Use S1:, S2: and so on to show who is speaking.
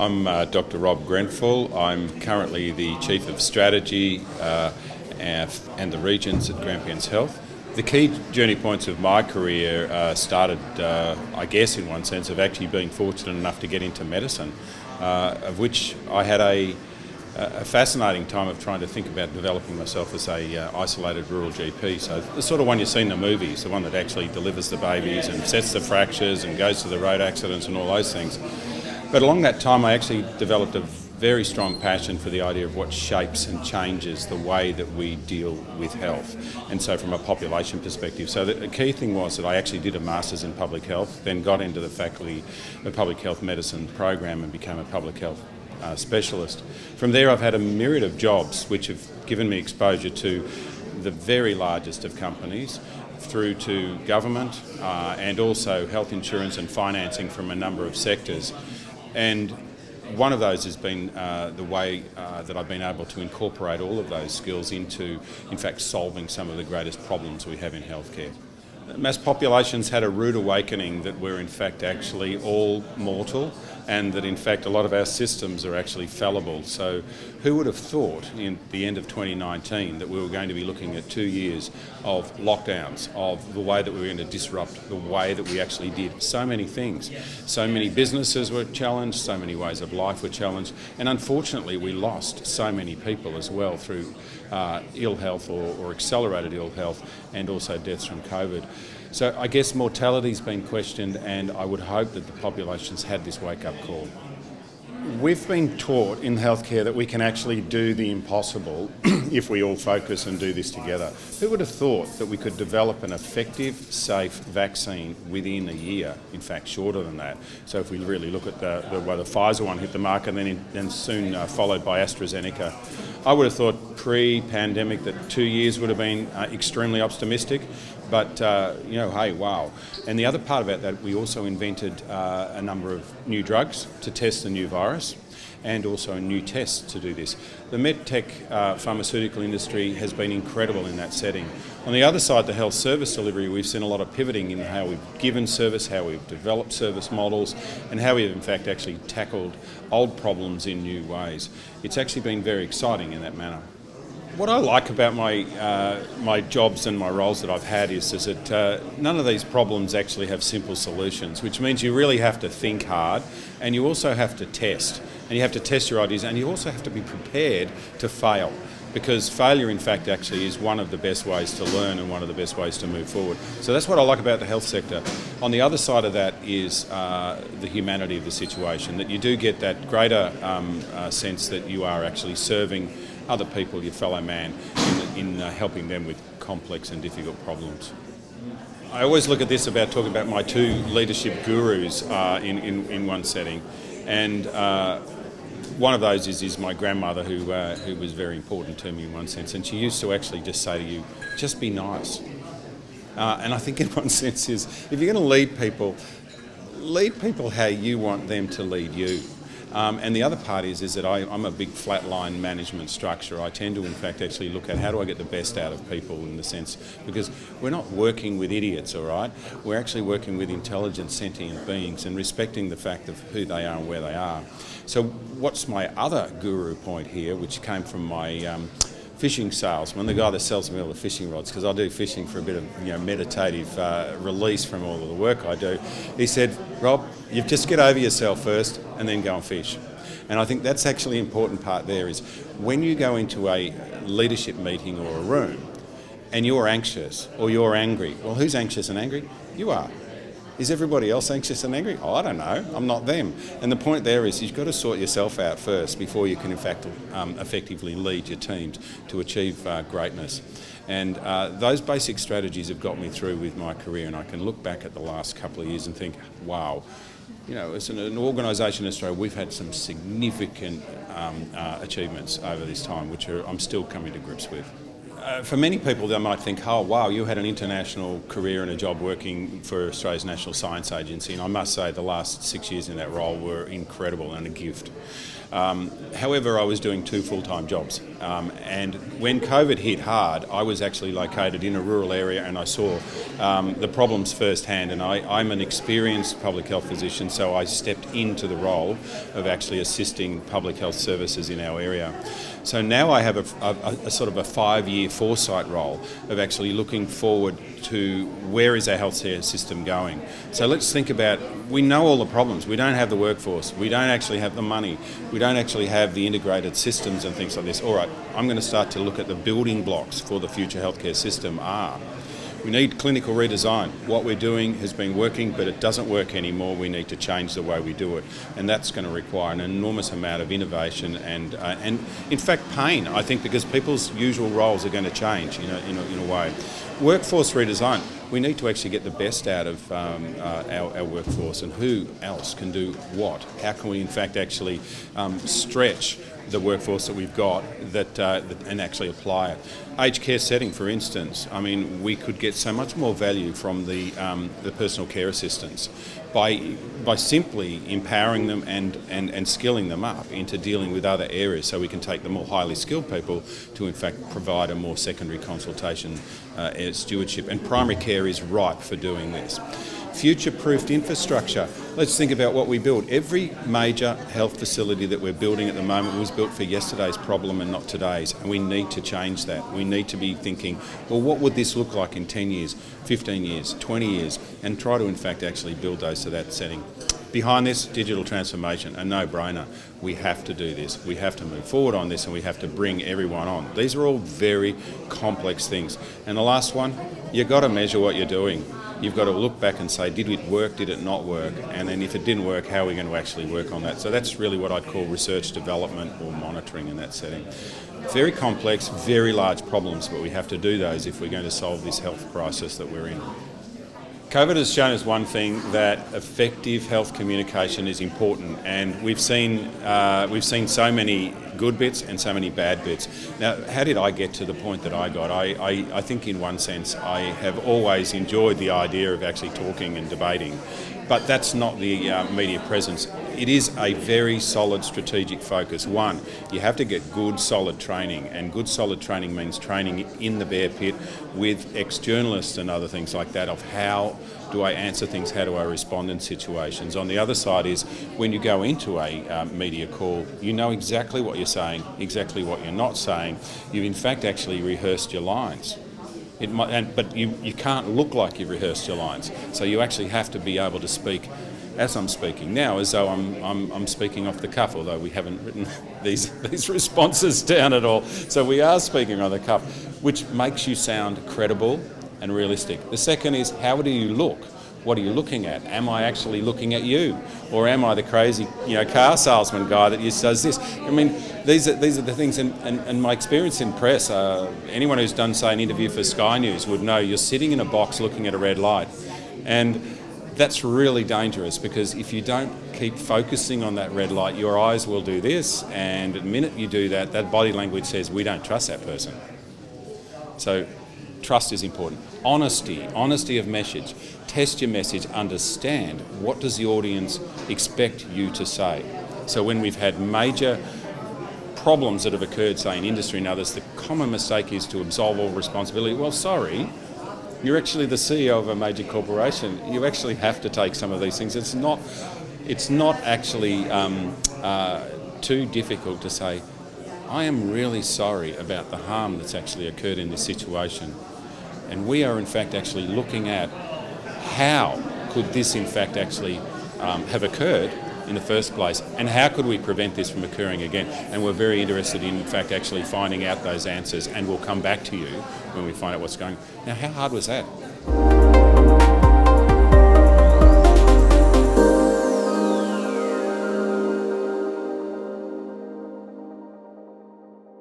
S1: I'm Dr. Robert Grenfell. I'm currently the Chief of Strategy and the Regions at Grampians Health. The key journey points of my career started, I guess in one sense, of actually being fortunate enough to get into medicine, of which I had a fascinating time of trying to think about developing myself as a isolated rural GP. So the sort of one you see in the movies, the one that actually delivers the babies and sets the fractures and goes to the road accidents and all those things. But along that time I actually developed a very strong passion for the idea of what shapes and changes the way that we deal with health. And so from a population perspective. So the key thing was that I actually did a Masters in Public Health, then got into the Faculty of Public Health Medicine program and became a public health specialist. From there I've had a myriad of jobs which have given me exposure to the very largest of companies, through to government and also health insurance and financing from a number of sectors. And one of those has been the way that I've been able to incorporate all of those skills into, in fact, solving some of the greatest problems we have in healthcare. Mass populations had a rude awakening that we're in fact actually all mortal, and that in fact a lot of our systems are actually fallible. So who would have thought in the end of 2019 that we were going to be looking at 2 years of lockdowns, of the way that we were going to disrupt the way that we actually did so many things. So many businesses were challenged, so many ways of life were challenged, and unfortunately we lost so many people as well through ill health or accelerated ill health, and also deaths from COVID. So I guess mortality's been questioned, and I would hope that the population's had this wake-up call. We've been taught in healthcare that we can actually do the impossible if we all focus and do this together. Who would have thought that we could develop an effective, safe vaccine within a year, in fact shorter than that? So if we really look at the Pfizer one hit the market and then soon followed by AstraZeneca, I would have thought pre-pandemic that 2 years would have been extremely optimistic. But, hey, wow. And the other part about that, we also invented a number of new drugs to test the new virus, and also new tests to do this. The medtech pharmaceutical industry has been incredible in that setting. On the other side, the health service delivery, we've seen a lot of pivoting in how we've given service, how we've developed service models, and how we've in fact actually tackled old problems in new ways. It's actually been very exciting in that manner. What I like about my jobs and my roles that I've had is that none of these problems actually have simple solutions, which means you really have to think hard, and you also have to test. And you have to test your ideas, and you also have to be prepared to fail, because failure in fact actually is one of the best ways to learn and one of the best ways to move forward. So that's what I like about the health sector. On the other side of that is the humanity of the situation, that you do get that greater sense that you are actually serving other people, your fellow man, in helping them with complex and difficult problems. I always look at this about talking about my two leadership gurus in one setting, and one of those is my grandmother, who was very important to me in one sense, and she used to actually just say to you, just be nice. And I think in one sense is, if you're going to lead people how you want them to lead you. And the other part is that I'm a big flatline management structure. I tend to in fact actually look at how do I get the best out of people, in the sense, because we're not working with idiots, all right? We're actually working with intelligent, sentient beings and respecting the fact of who they are and where they are. So what's my other guru point here, which came from my fishing salesman, the guy that sells me all the fishing rods, because I do fishing for a bit of meditative release from all of the work I do. He said, Rob, you just get over yourself first and then go and fish. And I think that's actually an important part there, is when you go into a leadership meeting or a room and you're anxious or you're angry, well, who's anxious and angry? You are. Is everybody else anxious and angry? Oh, I don't know. I'm not them. And the point there is you've got to sort yourself out first before you can in fact effectively lead your teams to achieve greatness. And those basic strategies have got me through with my career, and I can look back at the last couple of years and think, wow, as an organisation in Australia, we've had some significant achievements over this time, which I'm still coming to grips with. For many people, they might think, oh, wow, you had an international career and a job working for Australia's National Science Agency, and I must say the last 6 years in that role were incredible and a gift. However, I was doing 2 full-time jobs, and when COVID hit hard, I was actually located in a rural area and I saw the problems firsthand, and I'm an experienced public health physician, so I stepped into the role of actually assisting public health services in our area. So now I have a sort of a 5-year foresight role of actually looking forward to where is our healthcare system going. So let's think about, we know all the problems. We don't have the workforce. We don't actually have the money. We don't actually have the integrated systems and things like this. All right, I'm going to start to look at the building blocks for the future healthcare system we need clinical redesign. What we're doing has been working, but it doesn't work anymore. We need to change the way we do it, and that's going to require an enormous amount of innovation and in fact, pain. I think because people's usual roles are going to change in a way. Workforce redesign. We need to actually get the best out of our workforce, and who else can do what. How can we, in fact, actually stretch the workforce that we've got and actually apply it. Aged care setting, for instance, I mean, we could get so much more value from the personal care assistants by simply empowering them and skilling them up into dealing with other areas, so we can take the more highly skilled people to in fact provide a more secondary consultation stewardship, and primary care is ripe for doing this. Future-proofed infrastructure. Let's think about what we build. Every major health facility that we're building at the moment was built for yesterday's problem and not today's, and we need to change that. We need to be thinking, well, what would this look like in 10 years, 15 years, 20 years, and try to in fact actually build those to that setting. Behind this, digital transformation, a no-brainer. We have to do this. We have to move forward on this, and we have to bring everyone on. These are all very complex things. And the last one, you've got to measure what you're doing. You've got to look back and say, did it work, did it not work? And then if it didn't work, how are we going to actually work on that? So that's really what I'd call research development or monitoring in that setting. Very complex, very large problems, but we have to do those if we're going to solve this health crisis that we're in. COVID has shown us one thing, that effective health communication is important, and we've seen so many good bits and so many bad bits. Now, how did I get to the point that I got? I think in one sense I have always enjoyed the idea of actually talking and debating, but that's not the media presence. It is a very solid strategic focus. One, you have to get good solid training, and good solid training means training in the bear pit with ex-journalists and other things like that, of how do I answer things, how do I respond in situations. On the other side is when you go into a media call, you know exactly what you're saying, exactly what you're not saying. You've in fact actually rehearsed your lines. But you can't look like you've rehearsed your lines. So you actually have to be able to speak as I'm speaking now, as though I'm speaking off the cuff, although we haven't written these responses down at all. So we are speaking on the cuff, which makes you sound credible and realistic. The second is, how do you look? What are you looking at? Am I actually looking at you? Or am I the crazy car salesman guy that just does this? I mean, these are the things, and my experience in press, anyone who's done, say, an interview for Sky News would know you're sitting in a box looking at a red light. And that's really dangerous, because if you don't keep focusing on that red light, your eyes will do this, and the minute you do that, that body language says, we don't trust that person. So trust is important. Honesty of message. Test your message, understand what does the audience expect you to say. So when we've had major problems that have occurred, say in industry and others, the common mistake is to absolve all responsibility. Well, sorry, you're actually the CEO of a major corporation. You actually have to take some of these things. It's not actually too difficult to say, I am really sorry about the harm that's actually occurred in this situation. And we are in fact actually looking at how could this in fact actually have occurred in the first place, and how could we prevent this from occurring again. And we're very interested in fact actually finding out those answers, and we'll come back to you when we find out what's going on. Now, how hard was that?